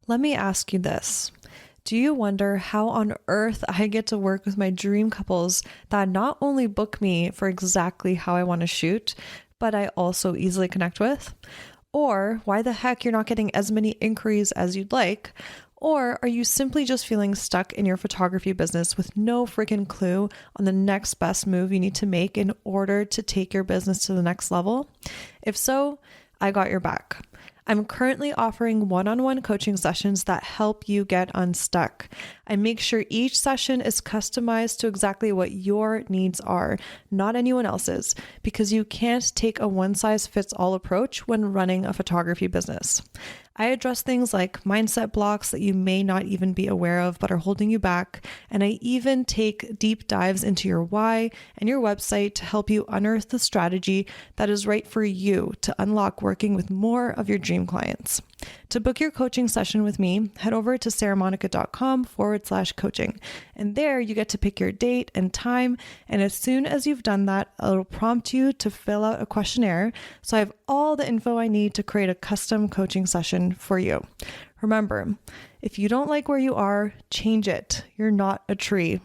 Let me ask you this. Do you wonder how on earth I get to work with my dream couples that not only book me for exactly how I want to shoot, but I also easily connect with? Or why the heck you're not getting as many inquiries as you'd like? Or are you simply just feeling stuck in your photography business with no freaking clue on the next best move you need to make in order to take your business to the next level? If so, I got your back. I'm currently offering one-on-one coaching sessions that help you get unstuck. I make sure each session is customized to exactly what your needs are, not anyone else's, because you can't take a one-size-fits-all approach when running a photography business. I address things like mindset blocks that you may not even be aware of but are holding you back, and I even take deep dives into your why and your website to help you unearth the strategy that is right for you to unlock working with more of your dream clients. To book your coaching session with me, head over to sarahmonica.com/coaching, and there you get to pick your date and time, and as soon as you've done that, it'll prompt you to fill out a questionnaire, so I have all the info I need to create a custom coaching session for you. Remember, if you don't like where you are, change it. You're not a tree.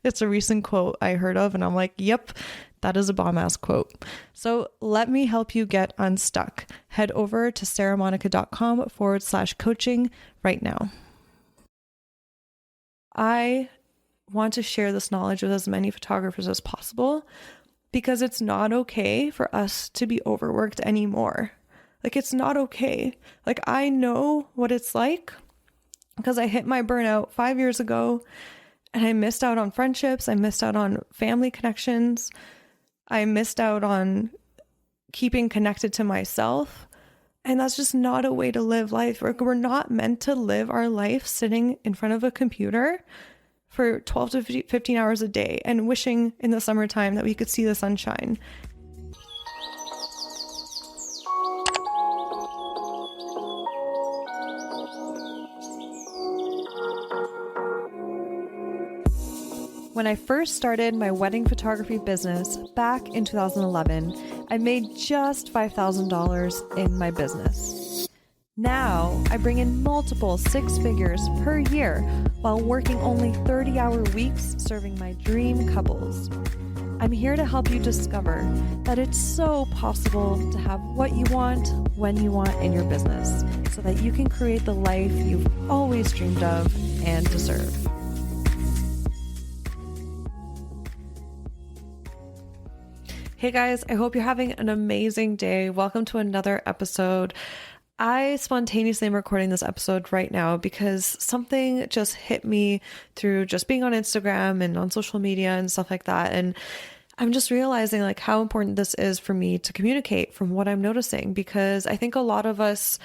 It's a recent quote I heard of, and I'm like, yep, that is a bomb-ass quote. So let me help you get unstuck. Head over to sarahmonica.com/coaching right now. I want to share this knowledge with as many photographers as possible because it's not okay for us to be overworked anymore. Like, it's not okay. Like, I know what it's like because I hit my burnout 5 years ago and I missed out on friendships. I missed out on family connections. I missed out on keeping connected to myself. And that's just not a way to live life. We're not meant to live our life sitting in front of a computer for 12 to 15 hours a day and wishing in the summertime that we could see the sunshine. When I first started my wedding photography business back in 2011, I made just $5,000 in my business. Now, I bring in multiple six figures per year while working only 30-hour weeks serving my dream couples. I'm here to help you discover that it's so possible to have what you want when you want in your business so that you can create the life you've always dreamed of and deserve. Hey guys, I hope you're having an amazing day. Welcome to another episode. I spontaneously am recording this episode right now because something just hit me through just being on Instagram and on social media and stuff like that. And I'm just realizing like how important this is for me to communicate from what I'm noticing, because I think a lot of us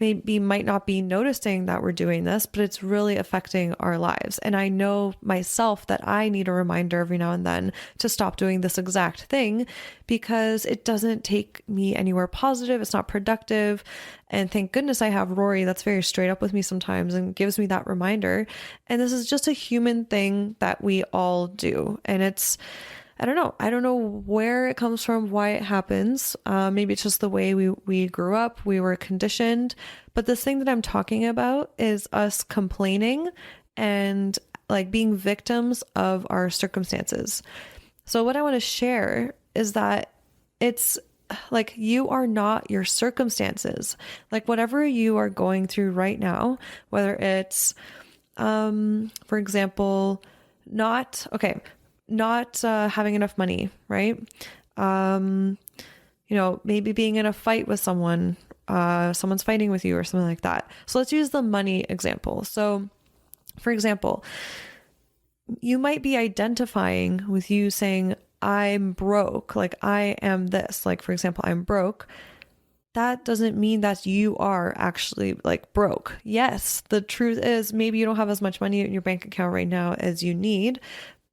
might not be noticing that we're doing this, but it's really affecting our lives. And I know myself that I need a reminder every now and then to stop doing this exact thing because it doesn't take me anywhere positive. It's not productive. And thank goodness I have Rory that's very straight up with me sometimes and gives me that reminder. And this is just a human thing that we all do. And I don't know where it comes from, why it happens. Maybe it's just the way we grew up, we were conditioned. But this thing that I'm talking about is us complaining and like being victims of our circumstances. So what I want to share is that it's like you are not your circumstances. Like whatever you are going through right now, whether it's, for example, not having enough money, right? Maybe being in a fight with someone, someone's fighting with you or something like that. So let's use the money example. So for example, you might be identifying with you saying, I'm broke, like I am this, like, for example, I'm broke. That doesn't mean that you are actually like broke. Yes, the truth is maybe you don't have as much money in your bank account right now as you need,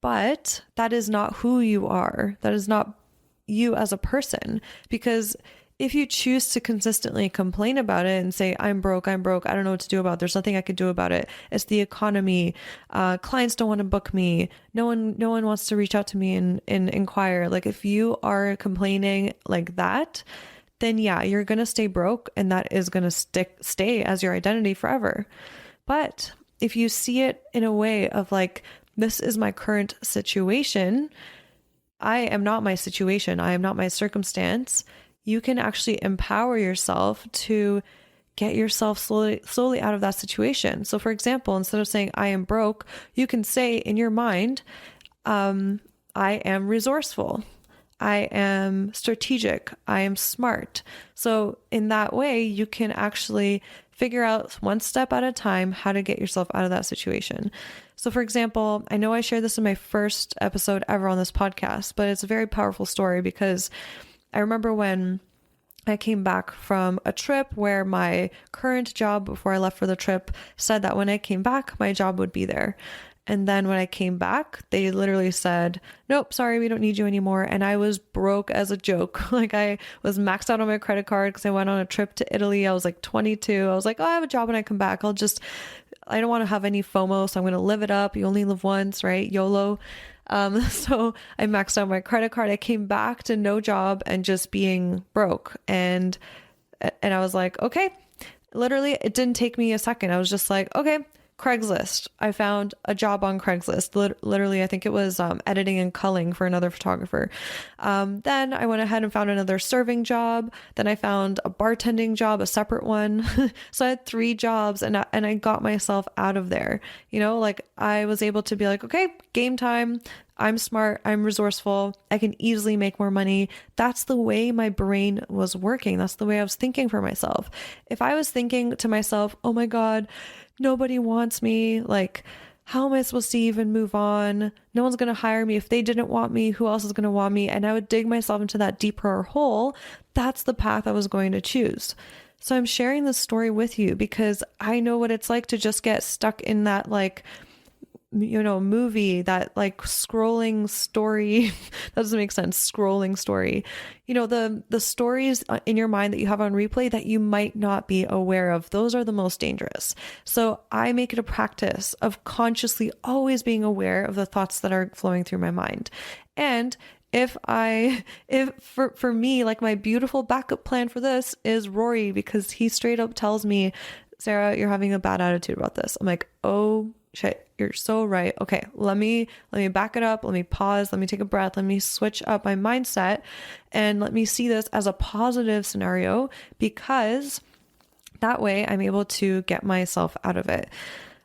but that is not who you are. That is not you as a person. Because if you choose to consistently complain about it and say, I'm broke, I don't know what to do about it. There's nothing I could do about it. It's the economy. Clients don't want to book me. No one wants to reach out to me and inquire. Like if you are complaining like that, then yeah, you're going to stay broke, and that is going to stay as your identity forever. But if you see it in a way of like, this is my current situation, I am not my situation, I am not my circumstance, you can actually empower yourself to get yourself slowly out of that situation. So for example, instead of saying I am broke, you can say in your mind, I am resourceful, I am strategic, I am smart. So in that way, you can actually figure out one step at a time how to get yourself out of that situation. So for example, I know I shared this in my first episode ever on this podcast, but it's a very powerful story because I remember when I came back from a trip where my current job before I left for the trip said that when I came back, my job would be there. And then when I came back, they literally said, nope, sorry, we don't need you anymore. And I was broke as a joke. Like I was maxed out on my credit card because I went on a trip to Italy. I was like 22. I was like, oh, I have a job when I come back. I don't want to have any FOMO. So I'm going to live it up. You only live once, right? YOLO. So I maxed out my credit card. I came back to no job and just being broke. And I was like, okay, literally it didn't take me a second. I was just like, okay, Craigslist. I found a job on Craigslist. Literally, I think it was editing and culling for another photographer. Then I went ahead and found another serving job. Then I found a bartending job, a separate one. So I had 3 jobs and I got myself out of there. You know, like I was able to be like, okay, game time. I'm smart. I'm resourceful. I can easily make more money. That's the way my brain was working. That's the way I was thinking for myself. If I was thinking to myself, oh my God, nobody wants me. Like, how am I supposed to even move on? No one's going to hire me. If they didn't want me, who else is going to want me? And I would dig myself into that deeper hole. That's the path I was going to choose. So I'm sharing this story with you because I know what it's like to just get stuck in that, like, you know, movie, that like scrolling story. That doesn't make sense. Scrolling story, you know, the stories in your mind that you have on replay that you might not be aware of. Those are the most dangerous. So I make it a practice of consciously always being aware of the thoughts that are flowing through my mind. And if for me, like my beautiful backup plan for this is Rory, because he straight up tells me, Sarah, you're having a bad attitude about this. I'm like, oh shit, you're so right. Okay, let me back it up. Let me pause. Let me take a breath. Let me switch up my mindset and let me see this as a positive scenario, because that way I'm able to get myself out of it.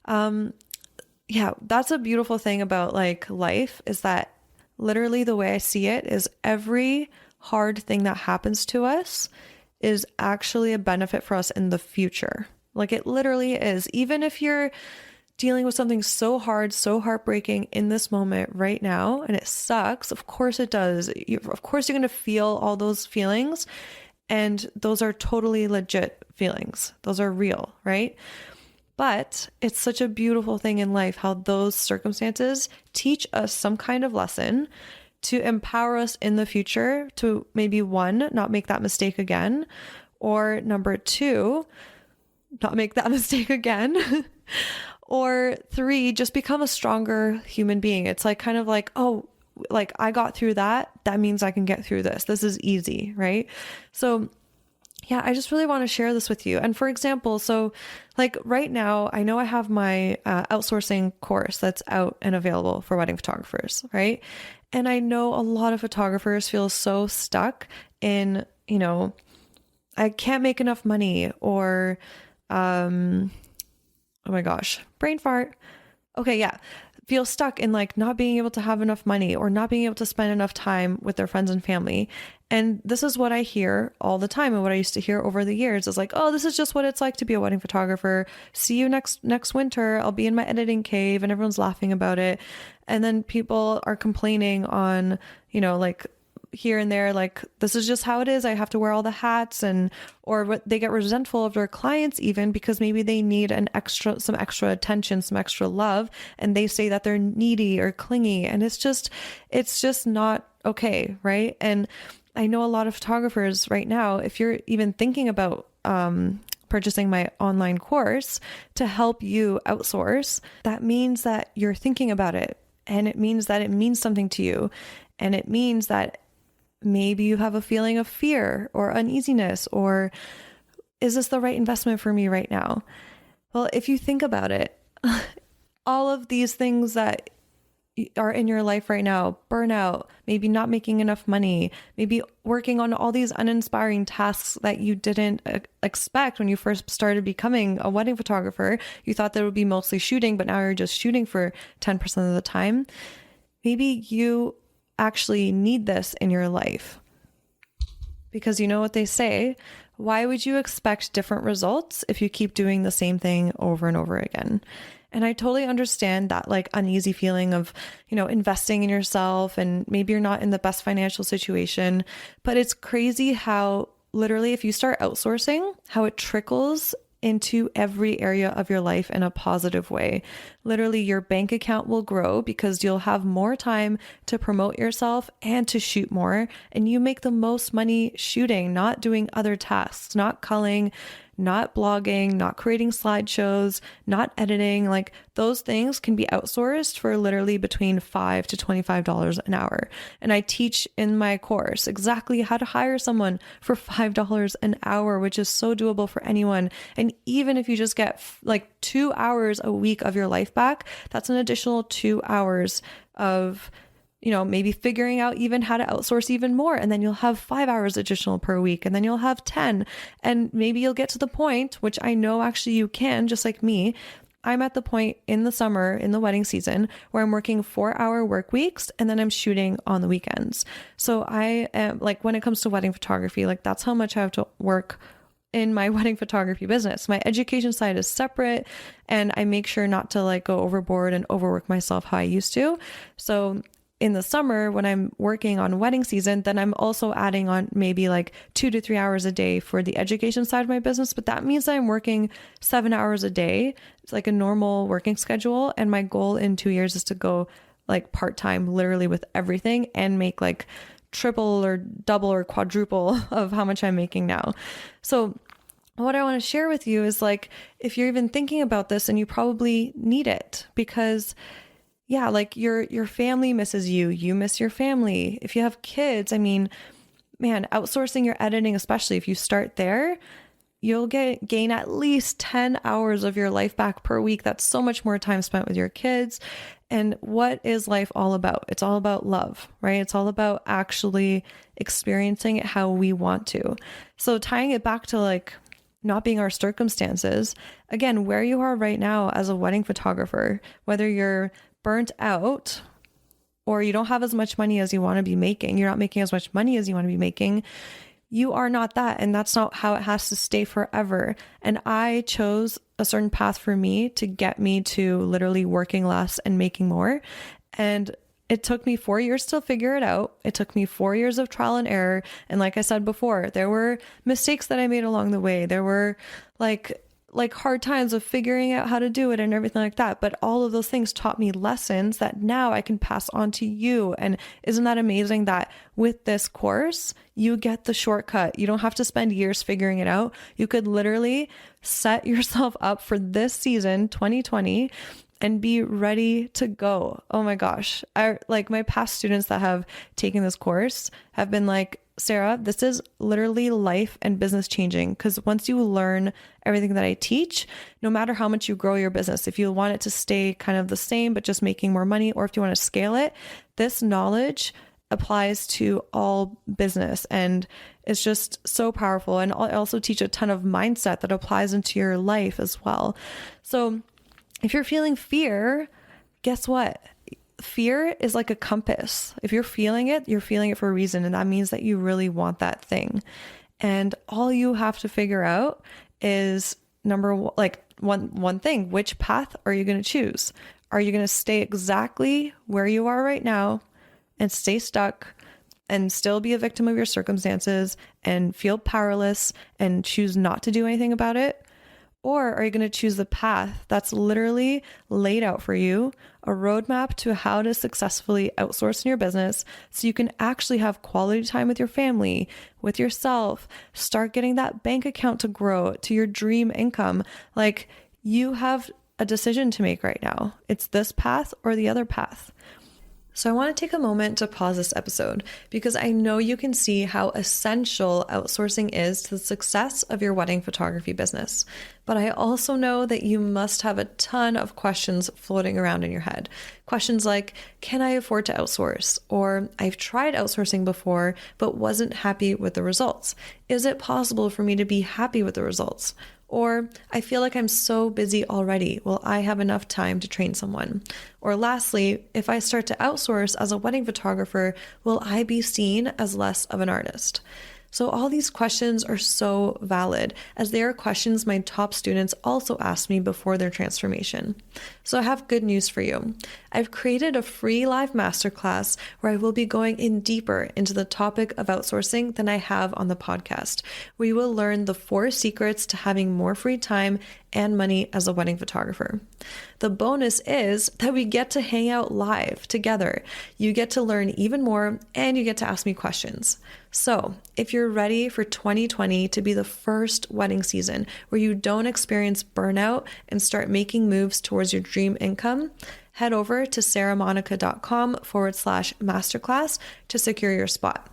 Yeah, that's a beautiful thing about like life, is that literally the way I see it is every hard thing that happens to us is actually a benefit for us in the future. Like it literally is. Even if you're dealing with something so hard, so heartbreaking in this moment right now, and it sucks, of course it does. Of course you're going to feel all those feelings, and those are totally legit feelings. Those are real, right? But it's such a beautiful thing in life how those circumstances teach us some kind of lesson to empower us in the future to maybe 1, not make that mistake again, or number 2, not make that mistake again, or 3, just become a stronger human being. It's like kind of like, oh, like I got through that. That means I can get through this. This is easy, right? So yeah, I just really want to share this with you. And for example, so like right now, I know I have my outsourcing course that's out and available for wedding photographers, right? And I know a lot of photographers feel so stuck in, you know, I can't make enough money, or, oh my gosh, brain fart. Okay, yeah. Feel stuck in like not being able to have enough money or not being able to spend enough time with their friends and family. And this is what I hear all the time, and what I used to hear over the years is like, oh, this is just what it's like to be a wedding photographer. See you next winter. I'll be in my editing cave, and everyone's laughing about it. And then people are complaining on, you know, like here and there, like, this is just how it is. I have to wear all the hats, and, or what, they get resentful of their clients even because maybe they need some extra attention, some extra love. And they say that they're needy or clingy, and it's just not okay. Right. And I know a lot of photographers right now, if you're even thinking about, purchasing my online course to help you outsource, that means that you're thinking about it, and it means that it means something to you. And it means that maybe you have a feeling of fear or uneasiness, or is this the right investment for me right now? Well, if you think about it, all of these things that are in your life right now, burnout, maybe not making enough money, maybe working on all these uninspiring tasks that you didn't expect when you first started becoming a wedding photographer. You thought that it would be mostly shooting, but now you're just shooting for 10% of the time. Maybe you actually need this in your life. Because you know what they say, why would you expect different results if you keep doing the same thing over and over again? And I totally understand that like uneasy feeling of, investing in yourself, and maybe you're not in the best financial situation, but it's crazy how literally if you start outsourcing, how it trickles into every area of your life in a positive way. Literally, your bank account will grow because you'll have more time to promote yourself and to shoot more. And you make the most money shooting, not doing other tasks, not culling, not blogging, not creating slideshows, not editing. Like those things can be outsourced for literally between $5 to $25 an hour. And I teach in my course exactly how to hire someone for $5 an hour, which is so doable for anyone. And even if you just get like 2 hours a week of your life back, that's an additional 2 hours of maybe figuring out even how to outsource even more. And then you'll have 5 hours additional per week, and then you'll have 10. And maybe you'll get to the point, which I know actually you can, just like me. I'm at the point in the summer, in the wedding season, where I'm working 4-hour work weeks and then I'm shooting on the weekends. So I am like, when it comes to wedding photography, like that's how much I have to work in my wedding photography business. My education side is separate, and I make sure not to like go overboard and overwork myself how I used to. So in the summer, when I'm working on wedding season, then I'm also adding on maybe like 2 to 3 hours a day for the education side of my business. But that means that I'm working 7 hours a day. It's like a normal working schedule. And my goal in 2 years is to go like part-time, literally with everything, and make like triple or double or quadruple of how much I'm making now. So what I want to share with you is like, if you're even thinking about this, and you probably need it, because yeah, like your family misses you, you miss your family. If you have kids, I mean, man, outsourcing your editing, especially if you start there, you'll gain at least 10 hours of your life back per week. That's so much more time spent with your kids. And what is life all about? It's all about love, right? It's all about actually experiencing it how we want to. So tying it back to like not being our circumstances, again, where you are right now as a wedding photographer, whether you're burnt out or you don't have as much money as you want to be making, you're not making as much money as you want to be making, you are not that. And that's not how it has to stay forever. And I chose a certain path for me to get me to literally working less and making more. And it took me 4 years to figure it out. It took me 4 years of trial and error. And like I said before, there were mistakes that I made along the way. There were like hard times of figuring out how to do it and everything like that. But all of those things taught me lessons that now I can pass on to you. And isn't that amazing that with this course, you get the shortcut? You don't have to spend years figuring it out. You could literally set yourself up for this season, 2020, and be ready to go. Oh my gosh. I like my past students that have taken this course have been like, Sarah, this is literally life and business changing, because once you learn everything that I teach, no matter how much you grow your business, if you want it to stay kind of the same, but just making more money, or if you want to scale it, this knowledge applies to all business. And it's just so powerful. And I also teach a ton of mindset that applies into your life as well. So if you're feeling fear, guess what? Fear is like a compass. If you're feeling it for a reason. And that means that you really want that thing. And all you have to figure out is one thing, which path are you going to choose? Are you going to stay exactly where you are right now and stay stuck and still be a victim of your circumstances and feel powerless and choose not to do anything about it? Or are you going to choose the path that's literally laid out for you, a roadmap to how to successfully outsource in your business so you can actually have quality time with your family, with yourself, start getting that bank account to grow to your dream income? Like, you have a decision to make right now. It's this path or the other path. So I want to take a moment to pause this episode because I know you can see how essential outsourcing is to the success of your wedding photography business. But I also know that you must have a ton of questions floating around in your head. Questions like, can I afford to outsource? Or I've tried outsourcing before, but wasn't happy with the results. Is it possible for me to be happy with the results? Or I feel like I'm so busy already. Will I have enough time to train someone? Or lastly, if I start to outsource as a wedding photographer, will I be seen as less of an artist? So all these questions are so valid, as they are questions my top students also asked me before their transformation. So I have good news for you. I've created a free live masterclass where I will be going in deeper into the topic of outsourcing than I have on the podcast. We will learn the 4 secrets to having more free time and money as a wedding photographer. The bonus is that we get to hang out live together. You get to learn even more and you get to ask me questions. So if you're ready for 2020 to be the first wedding season where you don't experience burnout and start making moves towards your dream income, head over to sarahmonica.com/masterclass to secure your spot.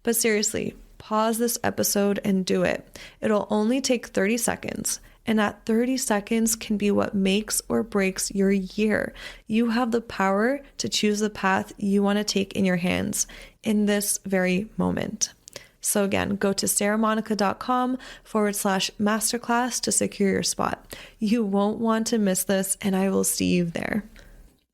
But seriously, pause this episode and do it. It'll only take 30 seconds. And that 30 seconds can be what makes or breaks your year. You have the power to choose the path you want to take in your hands in this very moment. So again, go to sarahmonica.com/masterclass to secure your spot. You won't want to miss this, and I will see you there.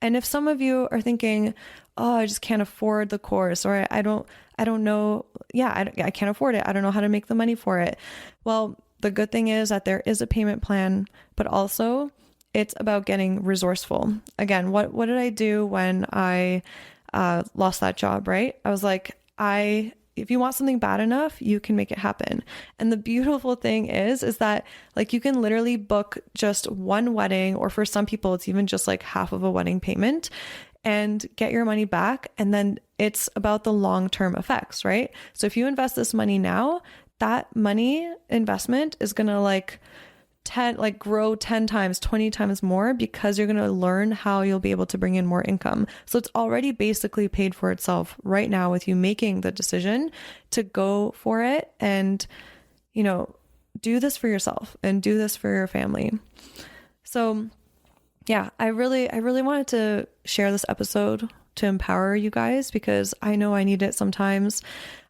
And if some of you are thinking, oh, I just can't afford the course, or I don't know. Yeah, I can't afford it. I don't know how to make the money for it. Well, the good thing is that there is a payment plan, but also it's about getting resourceful. Again, what did I do when I lost that job, right? I was like, if you want something bad enough, you can make it happen. And the beautiful thing is that like you can literally book just one wedding, or for some people, it's even just like half of a wedding payment, and get your money back. And then it's about the long-term effects, right? So if you invest this money now, that money investment is going to grow 10 times, 20 times more, because you're going to learn how you'll be able to bring in more income. So it's already basically paid for itself right now with you making the decision to go for it and, do this for yourself and do this for your family. So yeah, I really wanted to share this episode to empower you guys, because I know I need it sometimes.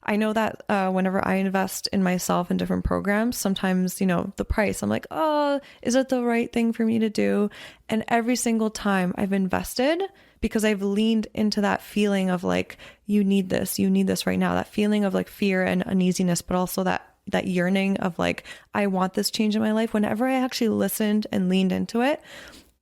I know that whenever I invest in myself in different programs, sometimes, the price, I'm like, oh, is it the right thing for me to do? And every single time I've invested, because I've leaned into that feeling of like, you need this right now, that feeling of like fear and uneasiness, but also that yearning of like, I want this change in my life. Whenever I actually listened and leaned into it,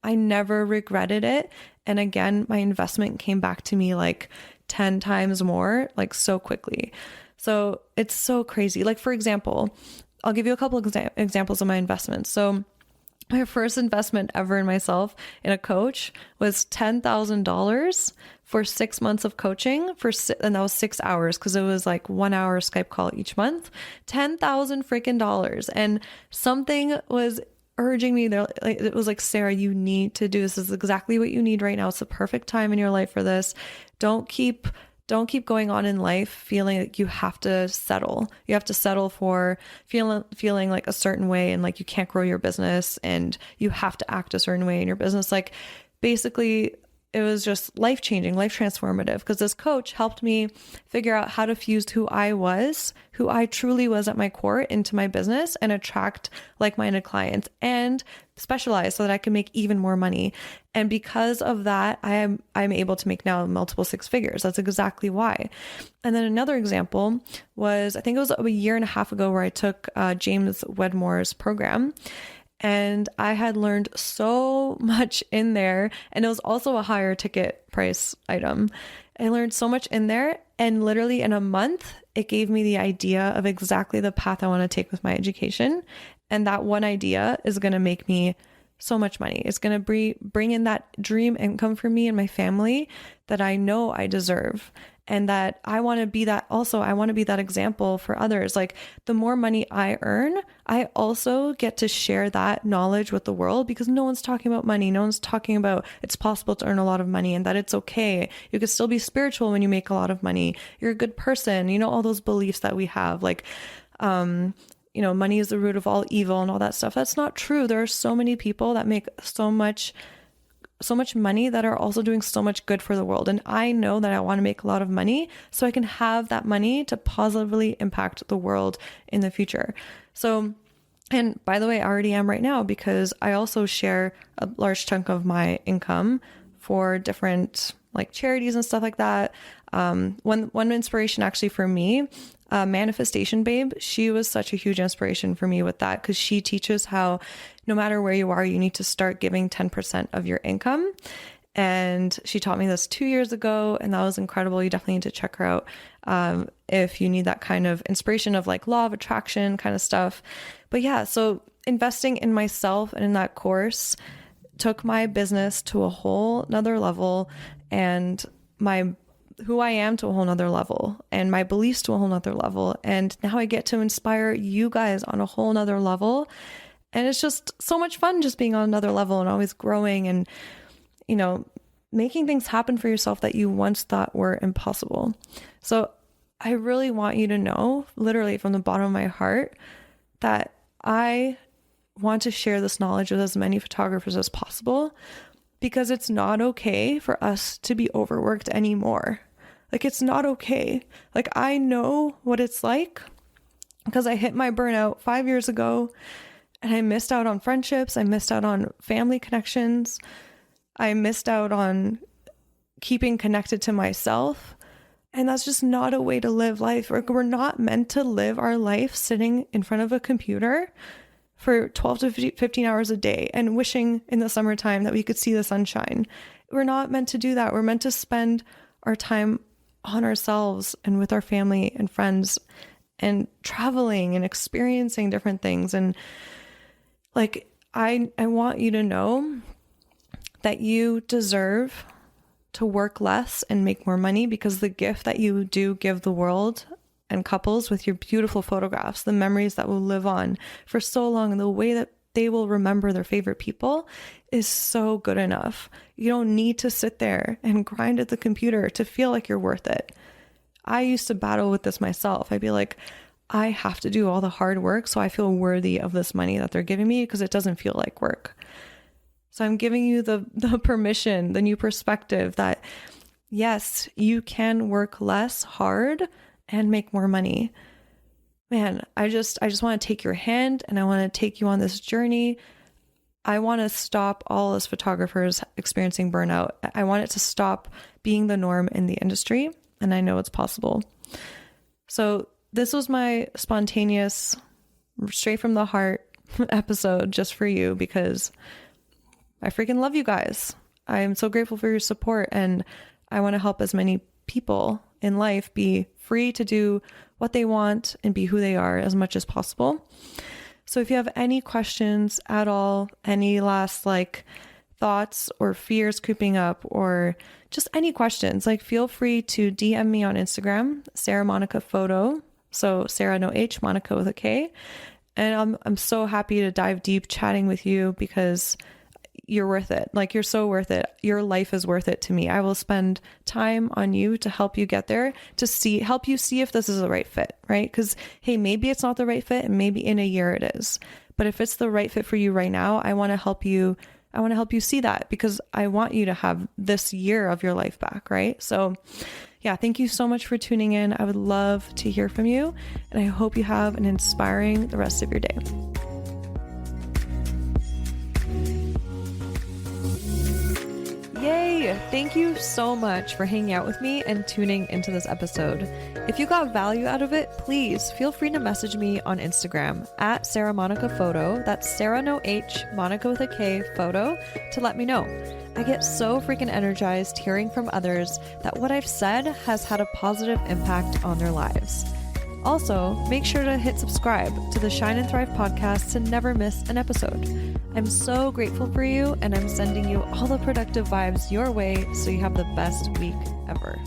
I never regretted it. And again, my investment came back to me like 10 times more, like so quickly. So it's so crazy. Like, for example, I'll give you a couple examples of my investments. So my first investment ever in myself in a coach was $10,000 for 6 months of coaching and that was 6 hours, because it was like 1 hour Skype call each month, $10,000 freaking dollars. And something was urging me there. It was like, Sarah, you need to do this. This is exactly what you need right now. It's the perfect time in your life for this. Don't keep going on in life feeling like you have to settle. You have to settle for feeling like a certain way, and like you can't grow your business and you have to act a certain way in your business. Like basically it was just life-changing, life transformative, because this coach helped me figure out how to fuse who I truly was at my core, into my business and attract like-minded clients and specialize so that I can make even more money. And because of that, I'm able to make now multiple 6 figures. That's exactly why. And then another example was, I think it was a year and a half ago, where I took James Wedmore's program. And I had learned so much in there. And it was also a higher ticket price item. I learned so much in there. And literally in a month, it gave me the idea of exactly the path I want to take with my education. And that one idea is going to make me so much money. It's going to bring in that dream income for me and my family that I know I deserve. And that I want to be that also, I want to be that example for others. Like the more money I earn, I also get to share that knowledge with the world, because no one's talking about money. No one's talking about it's possible to earn a lot of money and that it's okay. You could still be spiritual when you make a lot of money. You're a good person. You know, all those beliefs that we have, like, money is the root of all evil and all that stuff. That's not true. There are so many people that make so much money that are also doing so much good for the world. And I know that I want to make a lot of money so I can have that money to positively impact the world in the future. So, and by the way, I already am right now, because I also share a large chunk of my income for different like charities and stuff like that. One inspiration actually for me, Manifestation Babe, she was such a huge inspiration for me with that, because she teaches how no matter where you are, you need to start giving 10% of your income. And she taught me this 2 years ago, and that was incredible. You definitely need to check her out if you need that kind of inspiration of like law of attraction kind of stuff. But yeah, so investing in myself and in that course took my business to a whole nother level, and who I am to a whole nother level, and my beliefs to a whole nother level. And now I get to inspire you guys on a whole nother level. And it's just so much fun just being on another level and always growing and, making things happen for yourself that you once thought were impossible. So I really want you to know, literally from the bottom of my heart, that I want to share this knowledge with as many photographers as possible, because it's not okay for us to be overworked anymore. Like, it's not okay. Like, I know what it's like, because I hit my burnout 5 years ago, and I missed out on friendships. I missed out on family connections. I missed out on keeping connected to myself. And that's just not a way to live life. We're not meant to live our life sitting in front of a computer for 12 to 15 hours a day and wishing in the summertime that we could see the sunshine. We're not meant to do that. We're meant to spend our time on ourselves and with our family and friends and traveling and experiencing different things. And like, I want you to know that you deserve to work less and make more money, because the gift that you do give the world and couples with your beautiful photographs, the memories that will live on for so long, and the way that they will remember their favorite people is so good enough. You don't need to sit there and grind at the computer to feel like you're worth it. I used to battle with this myself. I'd be like, I have to do all the hard work so I feel worthy of this money that they're giving me, because it doesn't feel like work. So I'm giving you the permission, the new perspective that yes, you can work less hard and make more money. Man, I just want to take your hand, and I want to take you on this journey. I want to stop all us photographers experiencing burnout. I want it to stop being the norm in the industry, and I know it's possible. So this was my spontaneous, straight from the heart episode just for you, because I freaking love you guys. I am so grateful for your support, and I want to help as many people in life be free to do what they want and be who they are as much as possible. So if you have any questions at all, any last thoughts or fears creeping up, or just any questions, feel free to DM me on Instagram, Sarah Monica Photo. So Sarah, no H, Monica with a K. And I'm so happy to dive deep chatting with you, because you're worth it. You're so worth it. Your life is worth it to me. I will spend time on you to help you get there, to help you see if this is the right fit, right? Because hey, maybe it's not the right fit, and maybe in a year it is. But if it's the right fit for you right now, I want to help you. I want to help you see that, because I want you to have this year of your life back, right? So yeah, thank you so much for tuning in. I would love to hear from you, and I hope you have an inspiring the rest of your day. Yay! Thank you so much for hanging out with me and tuning into this episode. If you got value out of it, please feel free to message me on Instagram at Sarah Monica Photo. That's Sarah no H, Monica with a K, photo, to let me know. I get so freaking energized hearing from others that what I've said has had a positive impact on their lives. Also, make sure to hit subscribe to the Shine and Thrive podcast to never miss an episode. I'm so grateful for you, and I'm sending you all the productive vibes your way so you have the best week ever.